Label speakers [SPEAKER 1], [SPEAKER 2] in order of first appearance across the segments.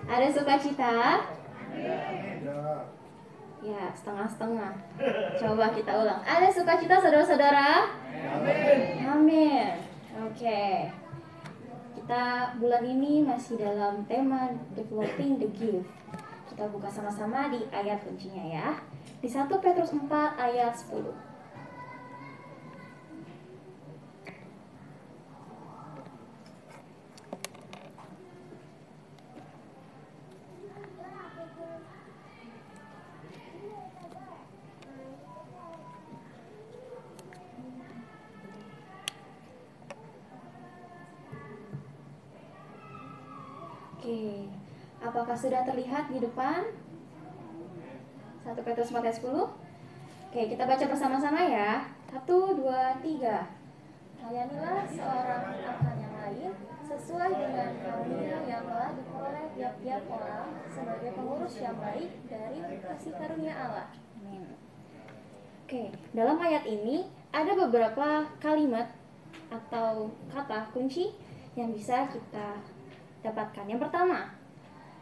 [SPEAKER 1] Ada sukacita?
[SPEAKER 2] Ada.
[SPEAKER 1] Ya, setengah-setengah. Coba kita ulang. Ada sukacita saudara-saudara?
[SPEAKER 2] Amin.
[SPEAKER 1] Amin. Oke. Kita bulan ini masih dalam tema Developing the Gift. Kita buka sama-sama di ayat kuncinya ya. Di 1 Petrus 4 ayat 10. Oke, apakah sudah terlihat di depan? 1 Petrus 4 ayat 10. Oke, kita baca bersama-sama ya. 1, 2, 3. Layanilah seorang akan yang lain sesuai dengan karunia yang telah diperoleh tiap-tiap orang sebagai pengurus yang baik dari kasih karunia Allah. Amin. Oke, dalam ayat ini ada beberapa kalimat atau kata kunci yang bisa kita dapatkan. Yang pertama,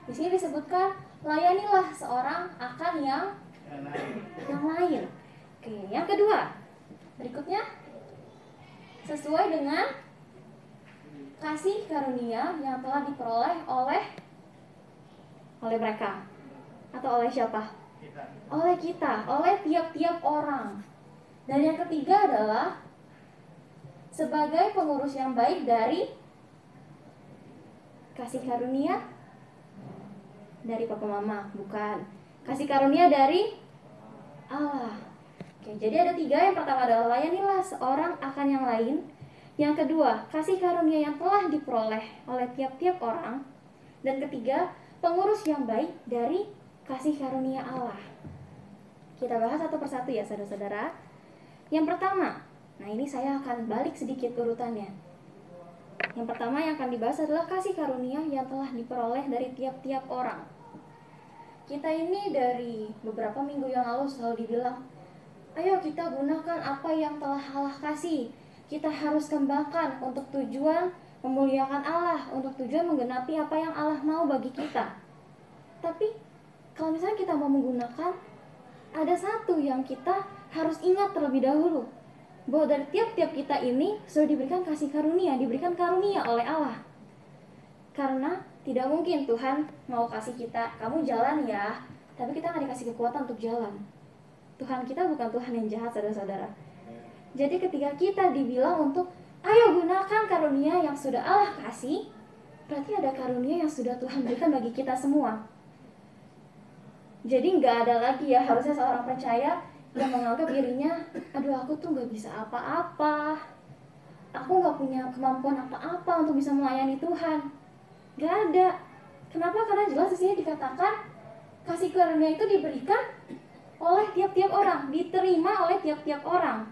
[SPEAKER 1] di sini disebutkan layanilah seorang akan yang lain. Oke, yang kedua, berikutnya sesuai dengan kasih karunia yang telah diperoleh oleh mereka atau oleh siapa? Oleh kita, oleh tiap-tiap orang. Dan yang ketiga adalah sebagai pengurus yang baik dari kasih karunia dari papa mama, bukan. Kasih karunia dari Allah. Oke, jadi ada 3. Yang pertama adalah layanilah seorang akan yang lain. Yang kedua, kasih karunia yang telah diperoleh oleh tiap-tiap orang. Dan ketiga, pengurus yang baik dari kasih karunia Allah. Kita bahas satu persatu ya saudara-saudara. Yang pertama, nah ini saya akan balik sedikit urutannya. Yang pertama yang akan dibahas adalah kasih karunia yang telah diperoleh dari tiap-tiap orang. Kita ini dari beberapa minggu yang lalu selalu dibilang, ayo kita gunakan apa yang telah Allah kasih. Kita harus kembangkan untuk tujuan memuliakan Allah, untuk tujuan menggenapi apa yang Allah mau bagi kita. Tapi kalau misalnya kita mau menggunakan, ada satu yang kita harus ingat terlebih dahulu, bahwa dari tiap-tiap kita ini sudah diberikan kasih karunia, diberikan karunia oleh Allah. Karena tidak mungkin Tuhan mau kasih kita, kamu jalan ya, tapi kita nggak dikasih kekuatan untuk jalan. Tuhan kita bukan Tuhan yang jahat saudara-saudara. Jadi ketika kita dibilang untuk ayo gunakan karunia yang sudah Allah kasih, berarti ada karunia yang sudah Tuhan berikan bagi kita semua. Jadi nggak ada lagi ya harusnya seorang percaya yang menganggap dirinya, aduh aku tuh nggak bisa apa-apa, aku nggak punya kemampuan apa-apa untuk bisa melayani Tuhan. Nggak ada. Kenapa? Karena jelas di sini dikatakan kasih karunia itu diberikan oleh tiap-tiap orang, diterima oleh tiap-tiap orang.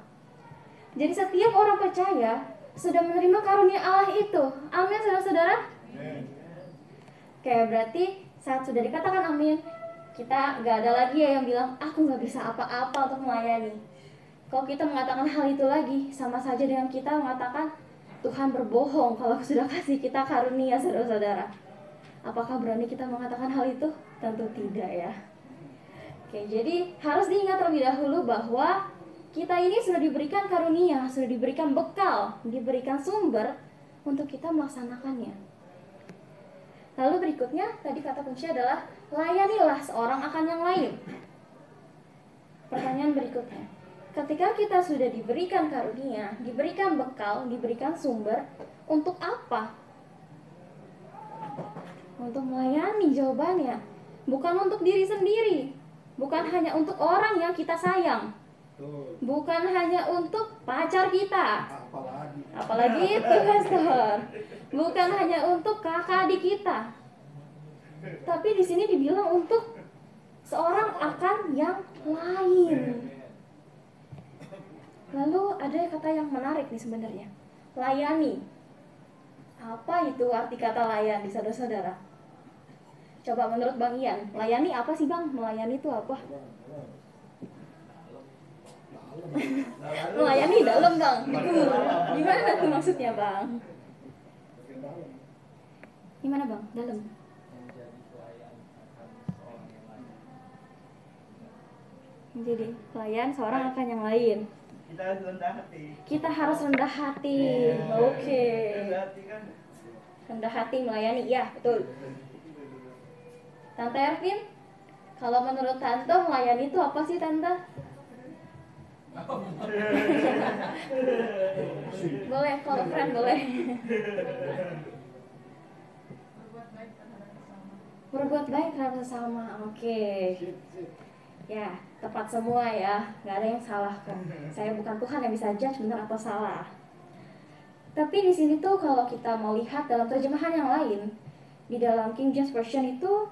[SPEAKER 1] Jadi setiap orang percaya sudah menerima karunia Allah itu. Amin saudara-saudara. Oke, berarti saat sudah dikatakan amin, kita nggak ada lagi ya yang bilang aku nggak bisa apa-apa untuk melayani. Kalau kita mengatakan hal itu lagi, sama saja dengan kita mengatakan Tuhan berbohong kalau sudah kasih kita karunia saudara-saudara. Apakah berani kita mengatakan hal itu? Tentu tidak ya. Oke, jadi harus diingat terlebih dahulu bahwa kita ini sudah diberikan karunia, sudah diberikan bekal, diberikan sumber untuk kita melaksanakannya. Lalu berikutnya, tadi kata kunci adalah layanilah seorang akan yang lain. Pertanyaan berikutnya, ketika kita sudah diberikan karunia, diberikan bekal, diberikan sumber, untuk apa? Untuk melayani jawabannya. Bukan untuk diri sendiri, bukan hanya untuk orang yang kita sayang, bukan hanya untuk pacar kita, apalagi itu pastor, bukan hanya untuk kakak adik kita, tapi di sini dibilang untuk seorang akan yang lain. Lalu ada kata yang menarik nih sebenarnya, layani. Apa itu arti kata layani saudara-saudara? Coba menurut Bang Ian, layani apa sih Bang? Melayani itu apa? Melayani dalam Bang. Gimana tuh maksudnya Bang? Gimana Bang? Dalam? Menjadi pelayan seorang akan yang lain.
[SPEAKER 3] Kita harus rendah hati.
[SPEAKER 1] Kita harus rendah hati. Oke.
[SPEAKER 3] Rendah hati kan.
[SPEAKER 1] Rendah hati melayani, ya betul. Tante Ervin, kalau menurut Tante melayani itu apa sih Tante? Boleh, kalau keren boleh. Berbuat baik terhadap sesama, oke. Ya, tepat semua ya, nggak ada yang salah kok. Saya bukan Tuhan yang bisa judge benar atau salah. Tapi di sini tuh kalau kita mau lihat dalam terjemahan yang lain, di dalam King James Version itu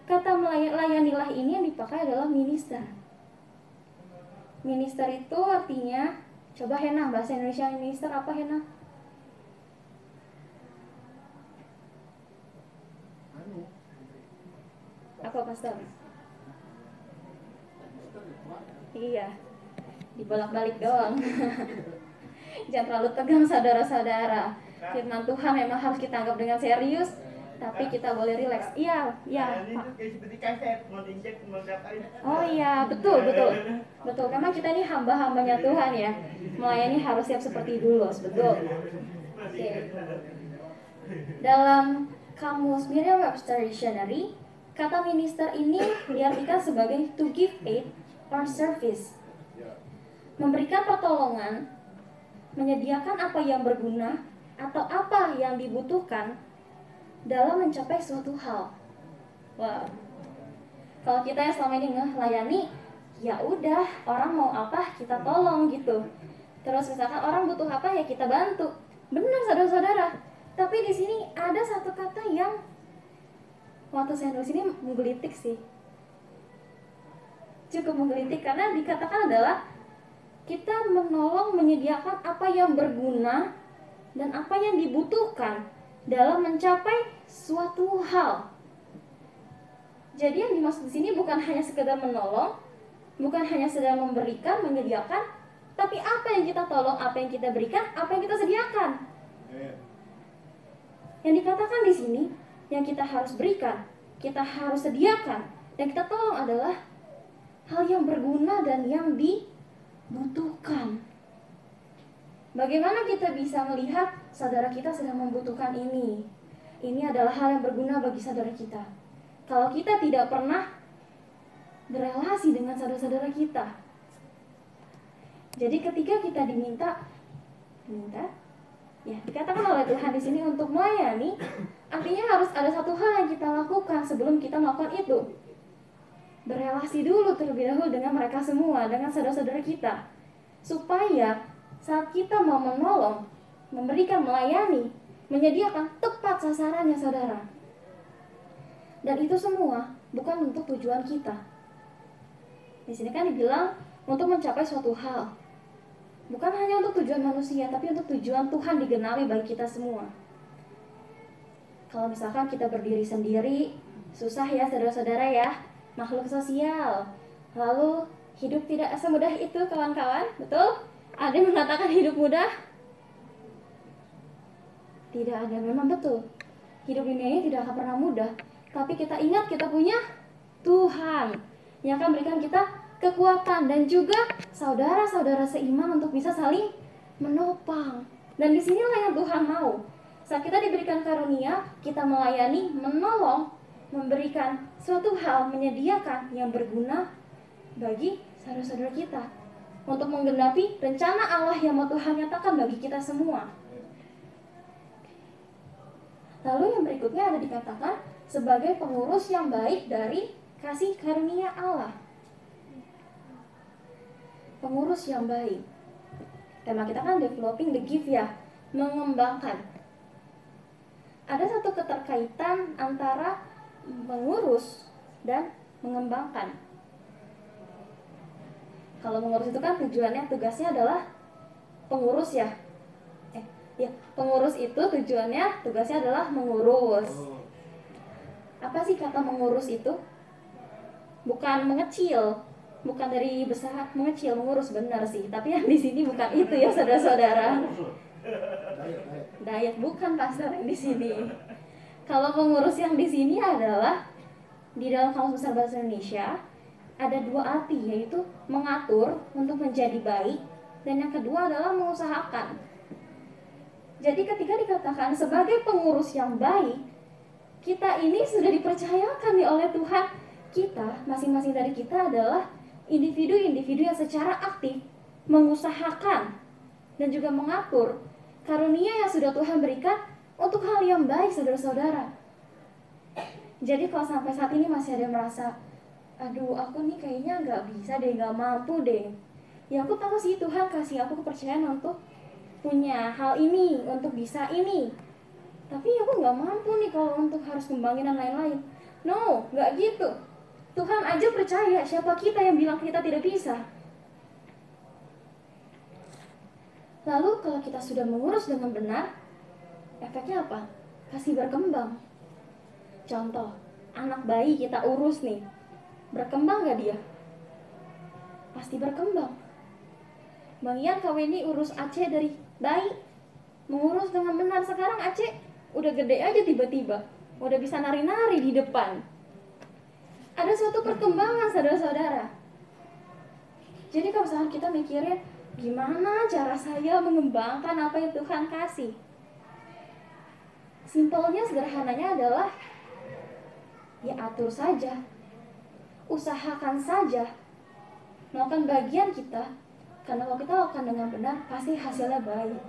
[SPEAKER 1] kata layanilah ini yang dipakai adalah minister. Minister itu artinya, coba Hena, bahasa Indonesia minister apa Hena? Apa pastor? Iya, dibolak-balik doang. Jangan terlalu tegang saudara-saudara. Firman Tuhan memang harus kita anggap dengan serius, tapi kita boleh rileks. Iya,
[SPEAKER 3] Ini
[SPEAKER 1] Pak.
[SPEAKER 3] tuh kayak seperti kaset, mau diinjek, mau diapain.
[SPEAKER 1] Oh iya, betul. Karena kita ini hamba-hambanya Tuhan ya. Melayani harus siap seperti dulu, betul. Oke. Dalam kamus Merriam-Webster Dictionary, kata minister ini diartikan sebagai to give aid or service, memberikan pertolongan, menyediakan apa yang berguna atau apa yang dibutuhkan dalam mencapai suatu hal. Wah, kalau kita yang selama ini ngelayani, ya udah orang mau apa kita tolong gitu. Terus misalkan orang butuh apa ya kita bantu. Benar saudara-saudara. Tapi di sini ada satu kata yang waktu saya nulis ini menggelitik sih. Cukup menggelitik karena dikatakan adalah kita menolong menyediakan apa yang berguna dan apa yang dibutuhkan dalam mencapai suatu hal. Jadi yang dimaksud di sini bukan hanya sekedar menolong, bukan hanya sekedar memberikan, menyediakan, tapi apa yang kita tolong, apa yang kita berikan, apa yang kita sediakan. Yang dikatakan di sini, yang kita harus berikan, kita harus sediakan, dan kita tolong adalah hal yang berguna dan yang dibutuhkan. Bagaimana kita bisa melihat saudara kita sedang membutuhkan ini? Ini adalah hal yang berguna bagi saudara kita. Kalau kita tidak pernah berelasi dengan saudara-saudara kita, jadi ketika kita diminta, ya dikatakan oleh Tuhan di sini untuk melayani, artinya harus ada satu hal yang kita lakukan sebelum kita melakukan itu. Berelasi dulu terlebih dahulu dengan mereka semua, dengan saudara-saudara kita, supaya saat kita mau menolong, memberikan, melayani, menyediakan tepat sasarannya saudara. Dan itu semua bukan untuk tujuan kita. Di sini kan dibilang untuk mencapai suatu hal. Bukan hanya untuk tujuan manusia, tapi untuk tujuan Tuhan digenapi bagi kita semua. Kalau misalkan kita berdiri sendiri, susah ya saudara-saudara ya, makhluk sosial. Lalu hidup tidak semudah itu kawan-kawan, betul? Ada yang mengatakan hidup mudah? Tidak ada, memang betul. Hidup dunia ini tidak akan pernah mudah. Tapi kita ingat kita punya Tuhan yang akan berikan kita kekuatan dan juga saudara-saudara seiman untuk bisa saling menopang. Dan disinilah yang Tuhan mau. Saat kita diberikan karunia, kita melayani, menolong, memberikan suatu hal, menyediakan yang berguna bagi saudara-saudara kita untuk menggenapi rencana Allah yang mau Tuhan nyatakan bagi kita semua. Lalu yang berikutnya ada dikatakan sebagai pengurus yang baik dari kasih karunia Allah. Pengurus yang baik. Tema kita kan developing the gift ya, mengembangkan. Ada satu keterkaitan antara mengurus dan mengembangkan. Kalau mengurus itu kan tujuannya, tugasnya adalah pengurus ya. Pengurus itu tujuannya, tugasnya adalah mengurus. Apa sih kata mengurus itu? Bukan mengecil, bukan dari besar mengecil, mengurus benar sih. Tapi yang di sini bukan itu ya saudara-saudara. Diet bukan pastor yang di sini. Kalau pengurus yang di sini adalah di dalam Kamus Besar Bahasa Indonesia ada dua arti, yaitu mengatur untuk menjadi baik, dan yang kedua adalah mengusahakan. Jadi ketika dikatakan sebagai pengurus yang baik, kita ini sudah dipercayakan nih oleh Tuhan. Kita, masing-masing dari kita adalah individu-individu yang secara aktif mengusahakan dan juga mengatur karunia yang sudah Tuhan berikan untuk hal yang baik, saudara-saudara. Jadi kalau sampai saat ini masih ada yang merasa, aduh aku nih kayaknya gak bisa deh, gak mampu deh, ya aku tahu sih Tuhan kasih aku kepercayaan untuk punya hal ini, untuk bisa ini, tapi aku gak mampu nih kalau untuk harus kembangin dan lain-lain. No, gak gitu. Tuhan aja percaya, siapa kita yang bilang kita tidak bisa? Lalu kalau kita sudah mengurus dengan benar, efeknya apa? Kasih berkembang. Contoh, anak bayi kita urus nih, berkembang gak dia? Pasti berkembang. Bang Ian ini urus Aceh dari bayi, mengurus dengan benar. Sekarang Aceh udah gede aja tiba-tiba, udah bisa nari-nari di depan. Ada suatu perkembangan, saudara-saudara. Jadi kalau misalnya kita mikirin gimana cara saya mengembangkan apa yang Tuhan kasih, simpelnya, sederhananya adalah ya atur saja, usahakan saja, melakukan bagian kita. Karena kalau kita lakukan dengan benar, pasti hasilnya baik.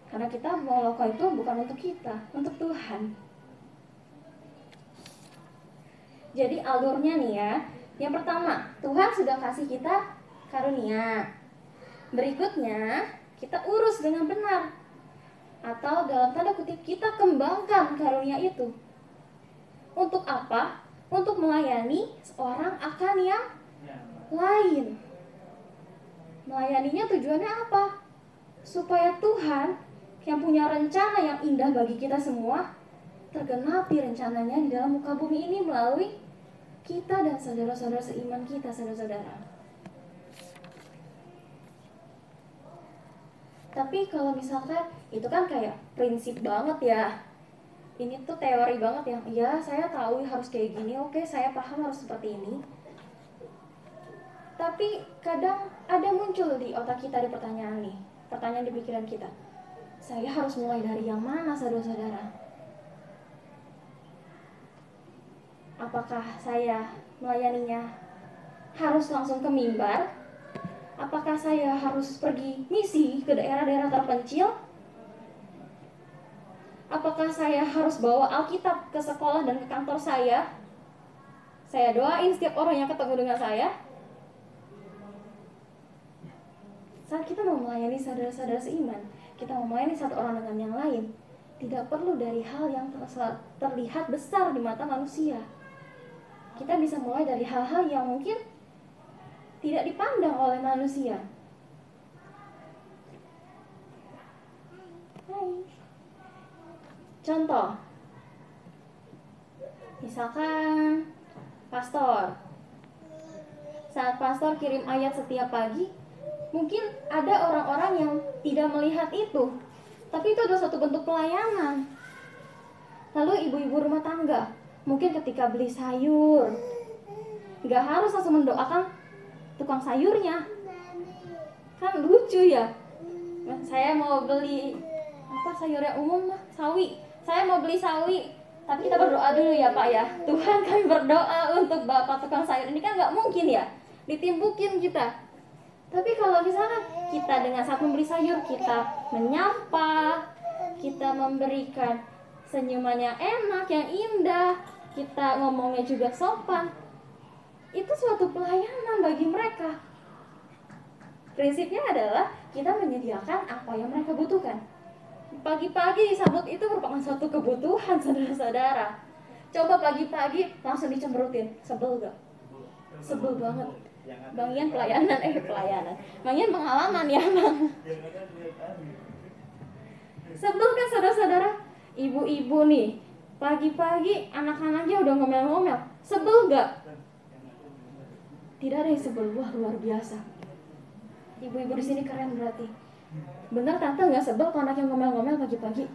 [SPEAKER 1] Karena kita mau lakukan itu bukan untuk kita, untuk Tuhan. Jadi alurnya nih ya, yang pertama, Tuhan sudah kasih kita karunia. Berikutnya, kita urus dengan benar, atau dalam tanda kutip kita kembangkan karunia itu. Untuk apa? Untuk melayani seorang akan yang lain. Melayaninya tujuannya apa? Supaya Tuhan yang punya rencana yang indah bagi kita semua tergenapi rencananya di dalam muka bumi ini melalui kita dan saudara-saudara seiman kita, saudara-saudara. Tapi kalau misalkan itu kan kayak prinsip banget ya, ini tuh teori banget yang ya saya tahu harus kayak gini, oke saya paham harus seperti ini. Tapi kadang ada muncul di otak kita di pertanyaan nih, pertanyaan di pikiran kita, saya harus mulai dari yang mana, saudara-saudara? Apakah saya melayaninya harus langsung ke mimbar? Apakah saya harus pergi misi ke daerah-daerah terpencil? Apakah saya harus bawa Alkitab ke sekolah dan ke kantor saya? Saya doain setiap orang yang ketemu dengan saya. Saat kita mau melayani saudara-saudara seiman, kita mau melayani satu orang dengan yang lain, tidak perlu dari hal yang terlihat besar di mata manusia. Kita bisa mulai dari hal-hal yang mungkin tidak dipandang oleh manusia. Contoh, misalkan pastor. Saat pastor kirim ayat setiap pagi, mungkin ada orang-orang yang tidak melihat itu, tapi itu adalah suatu bentuk pelayanan. Lalu ibu-ibu rumah tangga, mungkin ketika beli sayur, gak harus langsung mendoakan tukang sayurnya. Kan lucu ya, saya mau beli sayurnya umum, sawi. Saya mau beli sawi, tapi kita berdoa dulu ya Pak ya, Tuhan kami berdoa untuk Bapak tukang sayur ini. Kan gak mungkin ya ditimbukin kita. Tapi kalau misalnya kita dengan saat membeli sayur, kita menyapa, kita memberikan senyuman yang enak, yang indah, kita ngomongnya juga sopan, itu suatu pelayanan bagi mereka. Prinsipnya adalah kita menyediakan apa yang mereka butuhkan. Pagi-pagi disambut itu merupakan suatu kebutuhan, saudara-saudara. Coba pagi-pagi langsung dicemberutin, sebel gak? Sebel banget. Bang Ian pelayanan. Bang Ian pengalaman ya Bang. Sebel kan saudara-saudara? Ibu-ibu nih, pagi-pagi anak-anaknya udah ngomel-ngomel, sebel gak? Tidak ada yang sebel, wah luar biasa. Ibu-ibu di sini keren berarti. Bener tante nggak sebel kalau anaknya ngomel-ngomel pagi-pagi?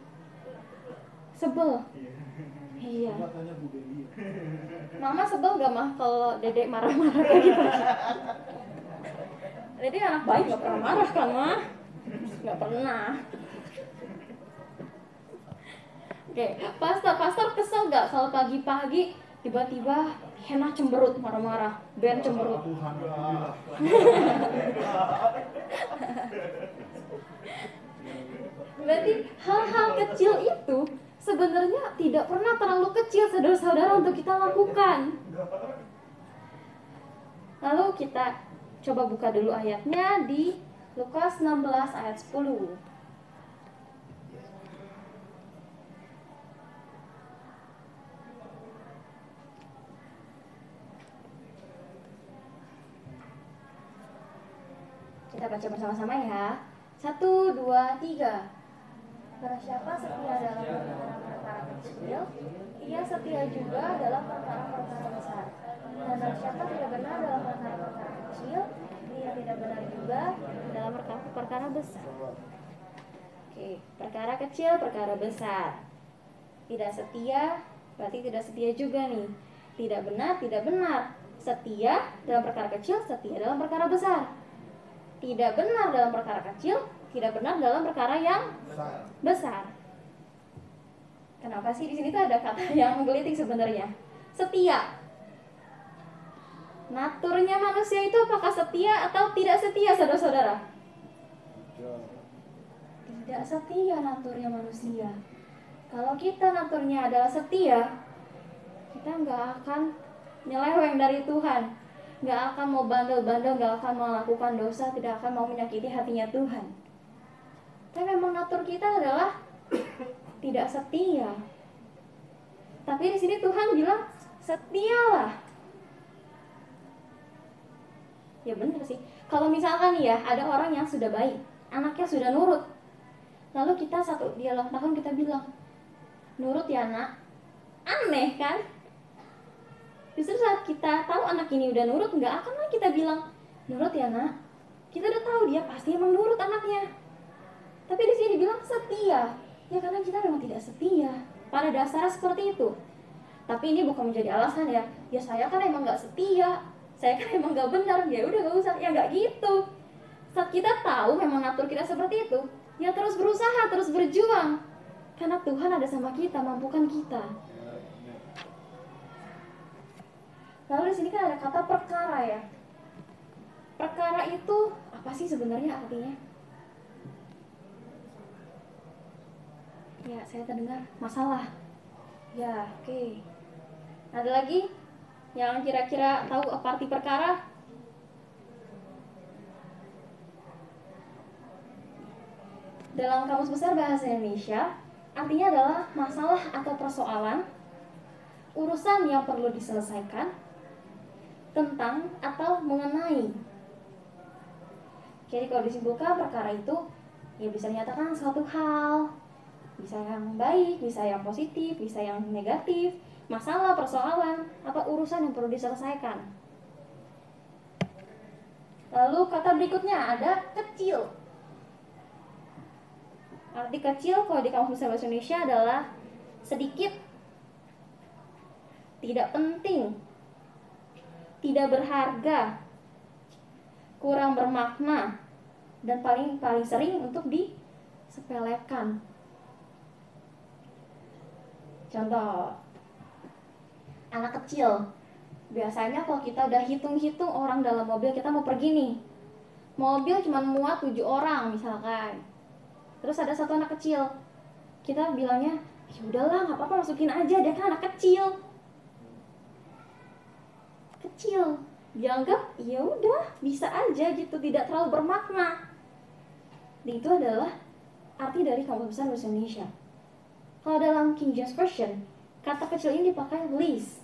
[SPEAKER 1] Sebel. Iya.
[SPEAKER 2] Coba tanya Bu Dewi.
[SPEAKER 1] Mama sebel gak mah kalau Dedek marah-marah kayak gitu? Dedek anak baik gak pernah marah kan mah? Gak pernah. Oke, pastor kesel gak kalau pagi-pagi tiba-tiba Hena cemberut marah-marah, Ben cemberut.
[SPEAKER 2] Tuhan, alhamdulillah.
[SPEAKER 1] Berarti hal-hal kecil itu sebenarnya tidak pernah terlalu kecil saudara-saudara untuk kita lakukan. Lalu kita coba buka dulu ayatnya di Lukas 16 ayat 10. Kita baca bersama-sama ya. 1, 2, 3. Barang siapa setia dalam perkara-perkara kecil, ia setia juga dalam perkara-perkara besar. Dan barang siapa tidak benar dalam perkara-perkara kecil, ia tidak benar juga dalam perkara besar. Oke, perkara kecil, perkara besar. Tidak setia, berarti tidak setia juga nih. Tidak benar, tidak benar. Setia dalam perkara kecil, setia dalam perkara besar. Tidak benar dalam perkara kecil, tidak benar dalam perkara yang besar. Kenapa sih di sini tuh ada kata yang menggelitik sebenarnya? Setia. Naturnya manusia itu apakah setia atau tidak setia, saudara-saudara? Tidak setia naturnya manusia. Kalau kita naturnya adalah setia, kita nggak akan nyeleweng dari Tuhan. Gak akan mau bandel-bandel, gak akan mau melakukan dosa, tidak akan mau menyakiti hatinya Tuhan. Tapi memang natur kita adalah tidak setia. Tapi di sini Tuhan bilang setialah. Ya benar sih. Kalau misalkan ya ada orang yang sudah baik, anaknya sudah nurut, lalu kita di ulang tahun kita bilang, nurut ya nak. Aneh kan? Justru saat kita tahu anak ini udah nurut, nggak akan lah kita bilang nurut ya nak. Kita udah tahu dia pasti emang nurut anaknya. Tapi di sini dibilang setia, ya karena kita memang tidak setia. Pada dasarnya seperti itu. Tapi ini bukan menjadi alasan ya. Ya saya kan emang nggak setia, saya kan emang nggak benar. Ya udah nggak usah. Ya nggak gitu. Saat kita tahu memang natur kita seperti itu, ya terus berusaha, terus berjuang. Karena Tuhan ada sama kita, mampukan kita. Lalu di sini kan ada kata perkara ya. Perkara itu apa sih sebenarnya artinya? Ya, saya terdengar masalah. Ya, oke. Ada lagi yang kira-kira tahu apa arti perkara? Dalam Kamus Besar Bahasa Indonesia, artinya adalah masalah atau persoalan, urusan yang perlu diselesaikan, tentang atau mengenai. Jadi kalau disimpulkan perkara itu ya bisa dinyatakan suatu hal, bisa yang baik, bisa yang positif, bisa yang negatif, masalah, persoalan, atau urusan yang perlu diselesaikan. Lalu kata berikutnya ada kecil. Arti kecil kalau di Kamus Besar Bahasa Indonesia adalah sedikit, tidak penting, tidak berharga, kurang bermakna, dan paling sering untuk disepelekan. Contoh, anak kecil. Biasanya kalau kita udah hitung-hitung orang dalam mobil, kita mau pergi nih. Mobil cuma muat 7 orang misalkan. Terus ada satu anak kecil. Kita bilangnya, ya udahlah, nggak apa-apa, masukin aja, dia kan anak kecil. Kecil, dianggap ya udah bisa aja gitu, tidak terlalu bermakna. Dan itu adalah arti dari Kamus Besar Bahasa Indonesia. Kalau dalam King James Version, kata kecil ini dipakai least.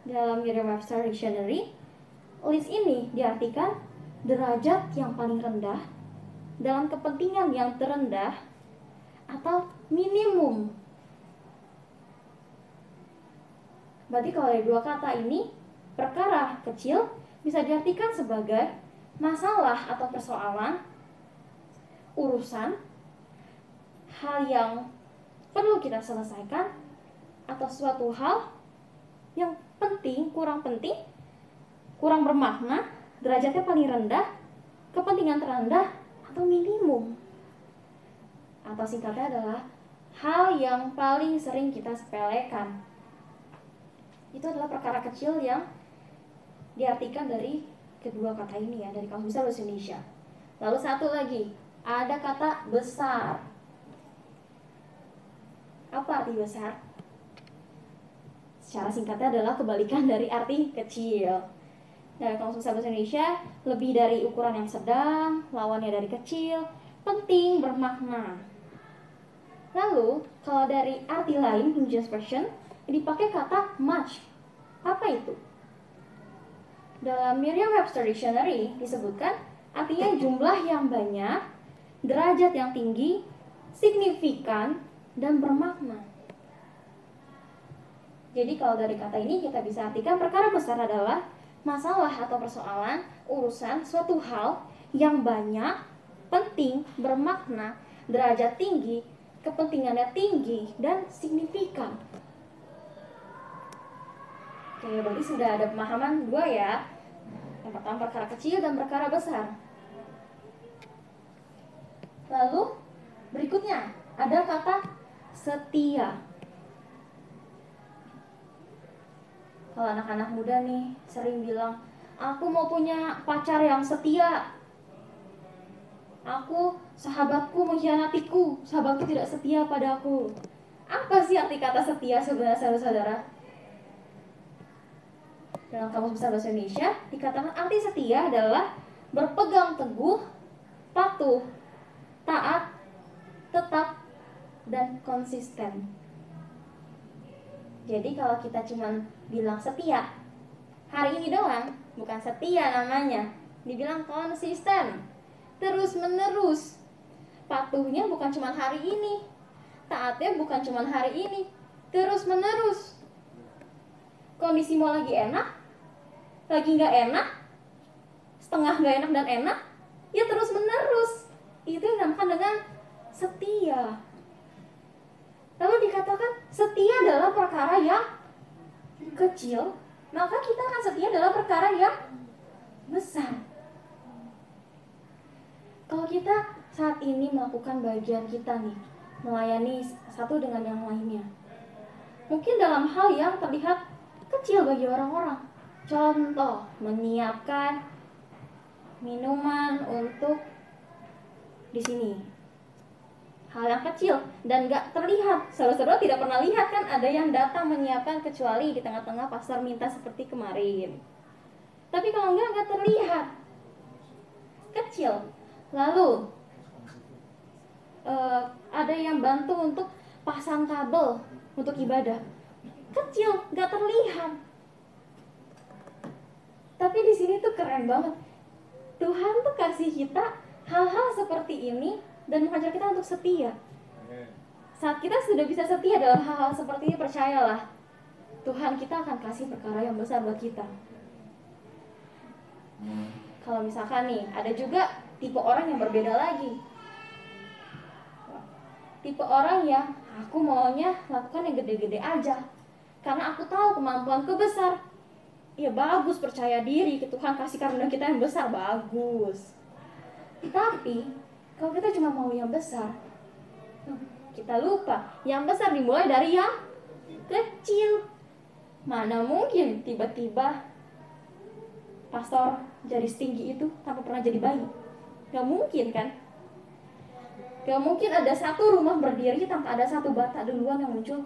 [SPEAKER 1] Dalam Merriam-Webster Dictionary, least ini diartikan derajat yang paling rendah, dalam kepentingan yang terendah, atau minimum. Berarti kalau ada dua kata ini, perkara kecil bisa diartikan sebagai masalah atau persoalan, urusan, hal yang perlu kita selesaikan, atau suatu hal yang penting, kurang bermakna, derajatnya paling rendah, kepentingan terendah, atau minimum. Atau singkatnya adalah hal yang paling sering kita sepelekan. Itu adalah perkara kecil yang diartikan dari kedua kata ini ya, dari Kamus Besar Bahasa Indonesia. Lalu satu lagi, ada kata besar. Apa arti besar? Secara singkatnya adalah kebalikan dari arti kecil. Dari Kamus Besar Bahasa Indonesia, lebih dari ukuran yang sedang, lawannya dari kecil, penting, bermakna. Lalu, kalau dari arti lain, King James Version, dipakai kata much. Apa itu? Dalam Merriam-Webster Dictionary disebutkan artinya jumlah yang banyak, derajat yang tinggi, signifikan, dan bermakna. Jadi kalau dari kata ini kita bisa artikan perkara besar adalah masalah atau persoalan, urusan, suatu hal yang banyak, penting, bermakna, derajat tinggi, kepentingannya tinggi, dan signifikan. Oke, berarti sudah ada pemahaman dua ya. Yang pertama perkara kecil dan perkara besar. Lalu berikutnya ada kata setia. Kalau anak-anak muda nih sering bilang, aku mau punya pacar yang setia. Sahabatku mengkhianatiku, sahabatku tidak setia padaku. Apa sih arti kata setia sebenarnya saudara-saudara? Dalam Kamus Besar Bahasa Indonesia dikatakan arti setia adalah berpegang teguh, patuh, taat, tetap, dan konsisten. Jadi kalau kita cuma bilang setia hari ini doang, bukan setia namanya. Dibilang konsisten, terus menerus. Patuhnya bukan cuma hari ini, taatnya bukan cuma hari ini, terus menerus. Kondisi mau lagi enak, lagi nggak enak, setengah nggak enak dan enak, ya terus menerus. Itu yang dinamakan dengan setia. Lalu dikatakan setia adalah perkara yang kecil, maka kita akan setia dalam perkara yang besar. Kalau kita saat ini melakukan bagian kita nih, melayani satu dengan yang lainnya, mungkin dalam hal yang terlihat kecil bagi orang-orang. Contoh, menyiapkan minuman untuk di sini. Hal yang kecil dan gak terlihat. Saudara-saudara tidak pernah lihat kan ada yang datang menyiapkan kecuali di tengah-tengah pasar minta seperti kemarin. Tapi kalau gak terlihat. Kecil. Lalu ada yang bantu untuk pasang kabel untuk ibadah. Kecil, gak terlihat. Tapi di sini tuh keren banget. Tuhan tuh kasih kita hal-hal seperti ini dan mengajar kita untuk setia. Saat kita sudah bisa setia dalam hal-hal seperti ini, percayalah, Tuhan kita akan kasih perkara yang besar buat kita. Kalau misalkan nih, ada juga tipe orang yang berbeda lagi. Tipe orang yang aku maunya lakukan yang gede-gede aja, karena aku tahu kemampuanku besar. Ya bagus, percaya diri ke Tuhan kasih karunia kita yang besar, bagus. Tapi kalau kita cuma mau yang besar, kita lupa yang besar dimulai dari yang kecil. Mana mungkin tiba-tiba pastor jadi setinggi itu tanpa pernah jadi bayi? Gak mungkin kan? Gak mungkin ada satu rumah berdiri tanpa ada satu bata duluan yang muncul.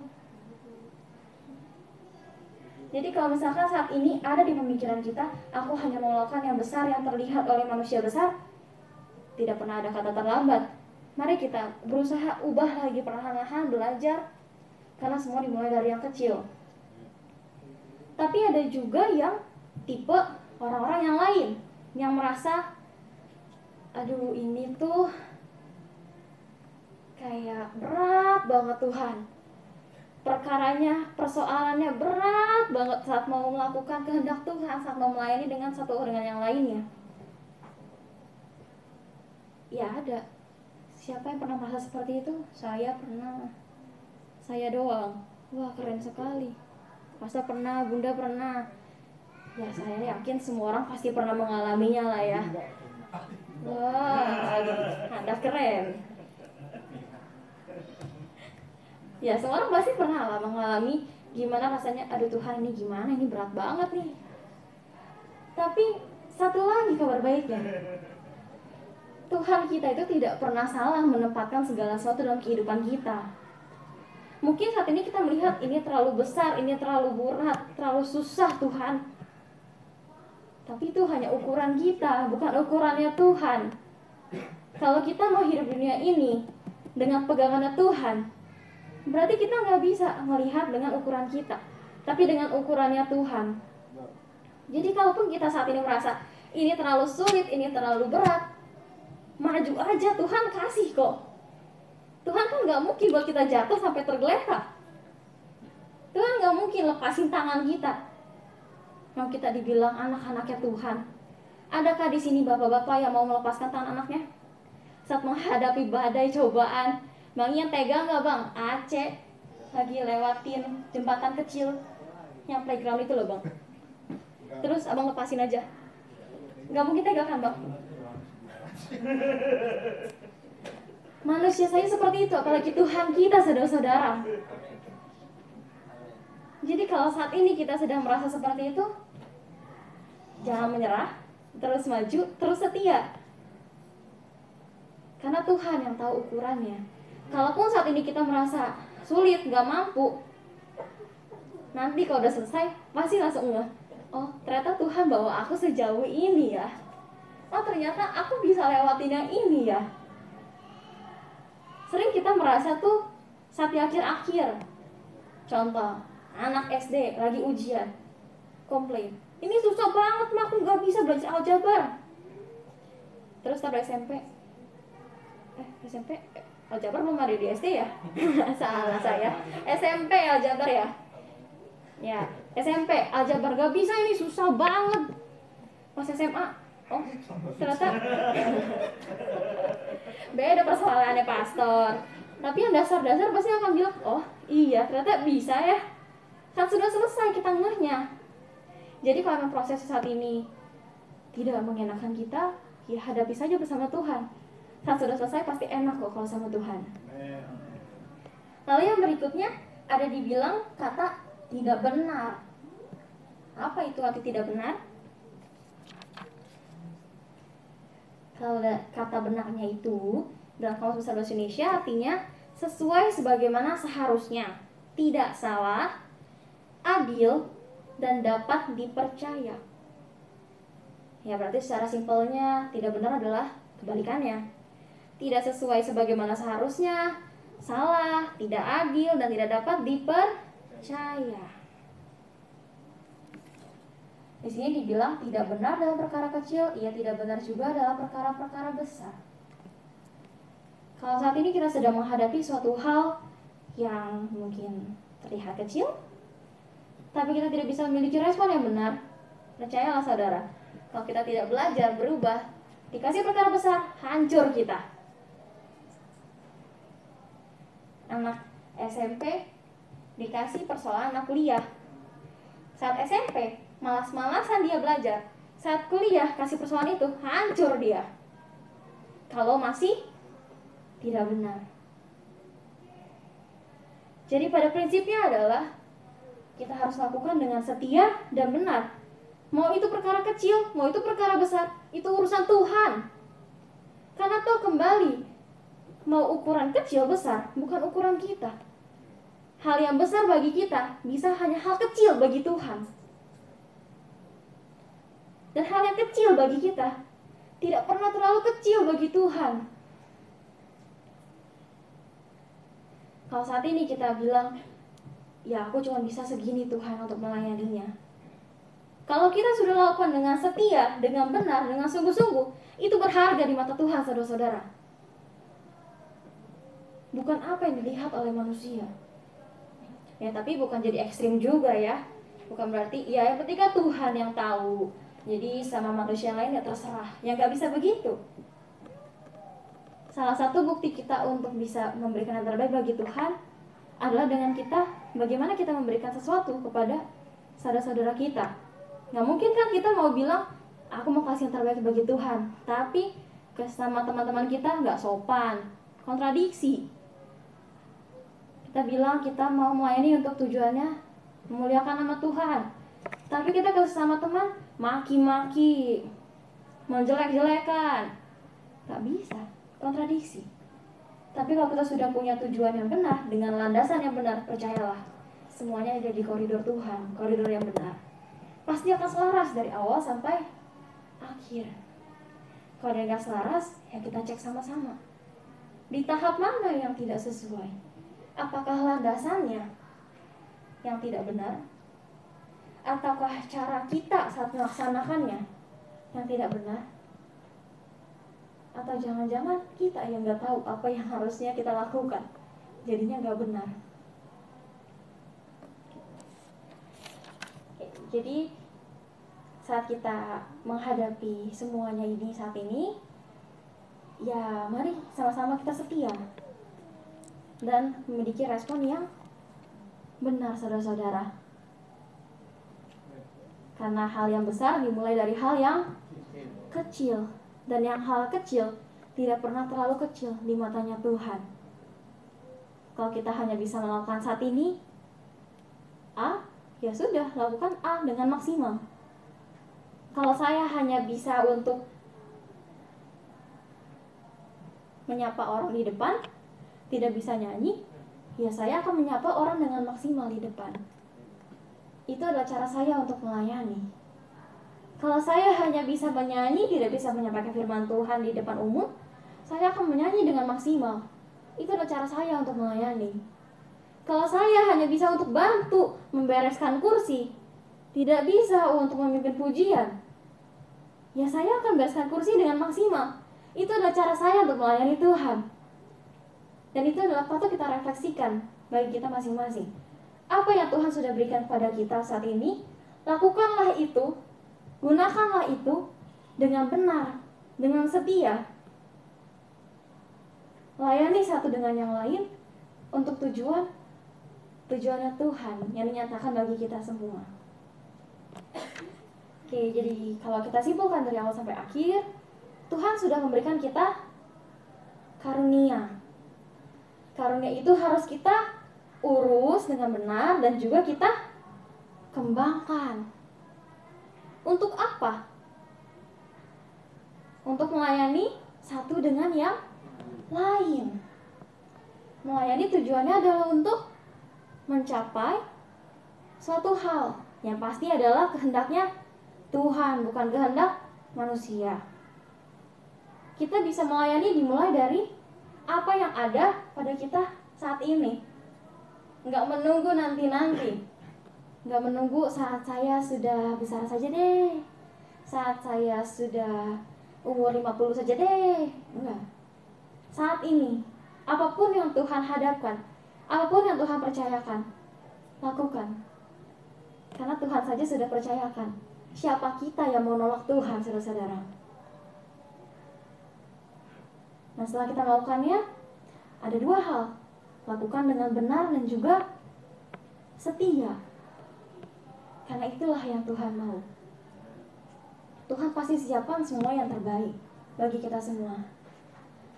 [SPEAKER 1] Jadi kalau misalkan saat ini ada di pemikiran kita, aku hanya mau melakukan yang besar yang terlihat oleh manusia besar, tidak pernah ada kata terlambat. Mari kita berusaha ubah lagi perlahan-lahan, belajar, karena semua dimulai dari yang kecil. Tapi ada juga yang tipe orang-orang yang lain, yang merasa, aduh ini tuh kayak berat banget Tuhan. Perkaranya, persoalannya berat banget saat mau melakukan kehendak Tuhan, saat mau melayani dengan satu dengan yang lainnya. Ya ada. Siapa yang pernah merasa seperti itu? Saya pernah. saya doang. Wah, keren sekali. Masa pernah, Bunda pernah. Ya, saya yakin semua orang pasti pernah mengalaminya lah ya. Wah, Anda keren. Ya, semua orang pasti pernah lah mengalami gimana rasanya, aduh Tuhan ini gimana, ini berat banget nih. Tapi satu lagi kabar baiknya, Tuhan kita itu tidak pernah salah menempatkan segala sesuatu dalam kehidupan kita. Mungkin saat ini kita melihat ini terlalu besar, ini terlalu berat, terlalu susah Tuhan. Tapi itu hanya ukuran kita, bukan ukurannya Tuhan. Kalau kita mau hidup dunia ini dengan pegangannya Tuhan, berarti kita nggak bisa melihat dengan ukuran kita, tapi dengan ukurannya Tuhan. Jadi kalaupun kita saat ini merasa ini terlalu sulit, ini terlalu berat, maju aja, Tuhan kasih kok. Tuhan kan nggak mungkin buat kita jatuh sampai tergeletak. Tuhan nggak mungkin lepasin tangan kita. Mau kita dibilang anak-anaknya Tuhan. Adakah di sini bapak-bapak yang mau melepaskan tangan anaknya saat menghadapi badai cobaan? Bang Ian tega nggak bang? Aceh lagi lewatin jembatan kecil yang playground itu loh bang. Terus abang lepasin aja. Nggak mungkin tega kan bang? Manusia saya seperti itu, apalagi Tuhan kita, saudara-saudara. Jadi kalau saat ini kita sedang merasa seperti itu, jangan menyerah, terus maju, terus setia. Karena Tuhan yang tahu ukurannya. Kalaupun saat ini kita merasa sulit, gak mampu, nanti kalau udah selesai, pasti langsung ngeh, oh ternyata Tuhan bawa aku sejauh ini ya. Oh ternyata aku bisa lewatin yang ini ya. Sering kita merasa tuh saat di akhir-akhir. Contoh, anak SD lagi ujian, komplain, ini susah banget mah, aku gak bisa belajar aljabar. Terus pada SMP aljabar belum ada di SD ya? Salah saya, SMP aljabar ya. Ya, SMP aljabar gak bisa, ini susah banget. Pas SMA, oh ternyata beda persoalannya pastor. Tapi yang dasar-dasar pasti akan bilang, oh iya ternyata bisa ya. Saat sudah selesai kita ngehnya. Jadi kalau proses saat ini tidak mengenakan kita, ya hadapi saja bersama Tuhan. Saat sudah selesai pasti enak kok kalau sama Tuhan. Lalu yang berikutnya ada dibilang kata tidak benar. Apa itu arti tidak benar? Kalau kata benarnya itu dalam Kamus Besar Bahasa Indonesia artinya sesuai sebagaimana seharusnya, tidak salah, adil, dan dapat dipercaya. Ya berarti secara simpelnya tidak benar adalah kebalikannya. Tidak sesuai sebagaimana seharusnya, salah, tidak adil, dan tidak dapat dipercaya. Di sini dibilang tidak benar dalam perkara kecil, ia tidak benar juga dalam perkara-perkara besar. Kalau saat ini kita sedang menghadapi suatu hal yang mungkin terlihat kecil, tapi kita tidak bisa memiliki respon yang benar, percayalah saudara, kalau kita tidak belajar berubah, dikasih perkara besar, hancur kita. Anak SMP dikasih persoalan anak kuliah. Saat SMP malas-malasan dia belajar, saat kuliah kasih persoalan itu, hancur dia. Kalau masih tidak benar. Jadi pada prinsipnya adalah kita harus lakukan dengan setia dan benar. Mau itu perkara kecil, mau itu perkara besar, itu urusan Tuhan. Karena toh kembali, mau ukuran kecil besar, bukan ukuran kita. Hal yang besar bagi kita bisa hanya hal kecil bagi Tuhan. Dan hal yang kecil bagi kita tidak pernah terlalu kecil bagi Tuhan. Kalau saat ini kita bilang, ya aku cuma bisa segini Tuhan untuk melayaninya. Kalau kita sudah lakukan dengan setia, dengan benar, dengan sungguh-sungguh, itu berharga di mata Tuhan, saudara-saudara. Bukan apa yang dilihat oleh manusia. Ya tapi bukan jadi ekstrim juga ya. Bukan berarti, ya yang penting kan Tuhan yang tahu. Jadi sama manusia lain ya terserah. Ya gak bisa begitu. Salah satu bukti kita untuk bisa memberikan yang terbaik bagi Tuhan adalah dengan kita, bagaimana kita memberikan sesuatu kepada saudara-saudara kita. Nggak mungkin kan kita mau bilang, aku mau kasih yang terbaik bagi Tuhan, tapi sama teman-teman kita nggak sopan, kontradiksi. Kita bilang kita mau melayani untuk tujuannya memuliakan nama Tuhan, tapi kita ke sesama teman maki-maki, menjelek-jelekan. Nggak bisa, kontradiksi. Tapi kalau kita sudah punya tujuan yang benar, dengan landasan yang benar, percayalah, semuanya ada di koridor Tuhan, koridor yang benar. Pasti akan selaras dari awal sampai akhir. Kalau dia nggak selaras, ya kita cek sama-sama. Di tahap mana yang tidak sesuai? Apakah landasannya yang tidak benar? Ataukah cara kita saat melaksanakannya yang tidak benar? Atau jangan-jangan kita yang nggak tahu apa yang harusnya kita lakukan, jadinya nggak benar. Jadi saat kita menghadapi semuanya ini saat ini, ya mari sama-sama kita setia dan memiliki respon yang benar, saudara-saudara. Karena hal yang besar dimulai dari hal yang kecil. Dan yang hal kecil tidak pernah terlalu kecil di matanya Tuhan. Kalau kita hanya bisa melakukan saat ini A, ya sudah, lakukan A dengan maksimal. Kalau saya hanya bisa untuk menyapa orang di depan, tidak bisa nyanyi, ya saya akan menyapa orang dengan maksimal di depan. Itu adalah cara saya untuk melayani. Kalau saya hanya bisa menyanyi, tidak bisa menyampaikan firman Tuhan di depan umum, saya akan menyanyi dengan maksimal. Itu adalah cara saya untuk melayani. Kalau saya hanya bisa untuk bantu membereskan kursi, tidak bisa untuk memimpin pujian, ya saya akan bereskan kursi dengan maksimal. Itu adalah cara saya untuk melayani Tuhan. Dan itu adalah patut kita refleksikan bagi kita masing-masing. Apa yang Tuhan sudah berikan kepada kita saat ini, lakukanlah itu. Gunakanlah itu dengan benar, dengan setia. Layani satu dengan yang lain untuk tujuannya Tuhan yang dinyatakan bagi kita semua. Oke, jadi kalau kita simpulkan dari awal sampai akhir, Tuhan sudah memberikan kita karunia. Karunia itu harus kita urus dengan benar dan juga kita kembangkan. Untuk apa? Untuk melayani satu dengan yang lain. Melayani tujuannya adalah untuk mencapai suatu hal yang pasti adalah kehendaknya Tuhan, bukan kehendak manusia. Kita bisa melayani dimulai dari apa yang ada pada kita saat ini. Nggak menunggu nanti-nanti. Nggak menunggu saat saya sudah besar saja deh, saat saya sudah umur 50 saja deh. Enggak. Saat ini, apapun yang Tuhan hadapkan, apapun yang Tuhan percayakan, lakukan. Karena Tuhan saja sudah percayakan. Siapa kita yang mau nolak Tuhan, saudara-saudara? Nah, setelah kita melakukannya, ada dua hal. Lakukan dengan benar dan juga setia. Karena itulah yang Tuhan mau. Tuhan pasti siapkan semua yang terbaik bagi kita semua.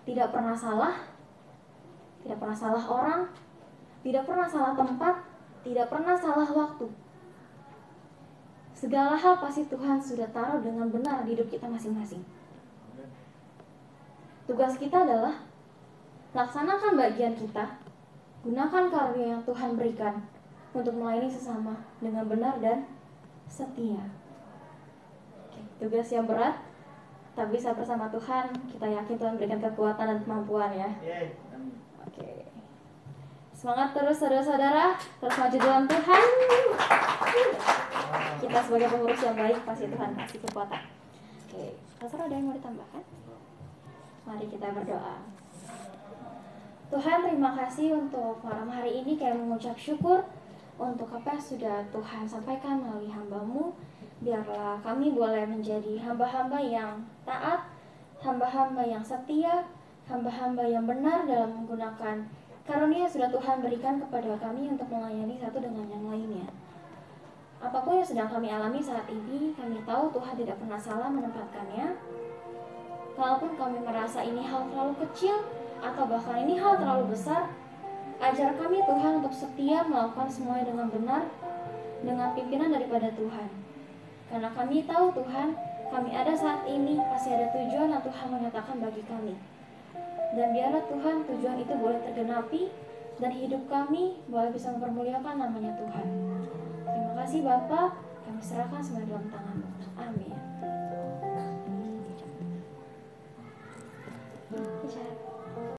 [SPEAKER 1] Tidak pernah salah, tidak pernah salah orang, tidak pernah salah tempat, tidak pernah salah waktu. Segala hal pasti Tuhan sudah taruh dengan benar di hidup kita masing-masing. Tugas kita adalah laksanakan bagian kita, gunakan karunia yang Tuhan berikan untuk melayani sesama dengan benar dan setia. Tugas yang berat, tapi saat bersama Tuhan, kita yakin Tuhan berikan kekuatan dan kemampuan ya. Oke. Semangat terus saudara-saudara, terus maju dalam Tuhan. Kita sebagai pengurus yang baik, pasti Tuhan kasih kekuatan. Oke, Pastor ada yang mau ditambahkan? Mari kita berdoa. Tuhan, terima kasih untuk malam hari ini kami mengucap syukur untuk apa yang sudah Tuhan sampaikan melalui hamba-Mu. Biarlah kami boleh menjadi hamba-hamba yang taat, hamba-hamba yang setia, hamba-hamba yang benar dalam menggunakan karunia yang sudah Tuhan berikan kepada kami untuk melayani satu dengan yang lainnya. Apapun yang sedang kami alami saat ini, kami tahu Tuhan tidak pernah salah menempatkannya. Kalaupun kami merasa ini hal terlalu kecil atau bahkan ini hal terlalu besar, ajar kami Tuhan untuk setia melakukan semuanya dengan benar, dengan pimpinan daripada Tuhan. Karena kami tahu Tuhan, kami ada saat ini pasti ada tujuan yang Tuhan menyatakan bagi kami. Dan biarlah Tuhan tujuan itu boleh tergenapi dan hidup kami boleh bisa mempermuliakan namanya Tuhan. Terima kasih Bapa, kami serahkan semua dalam tangan-Mu. Amin.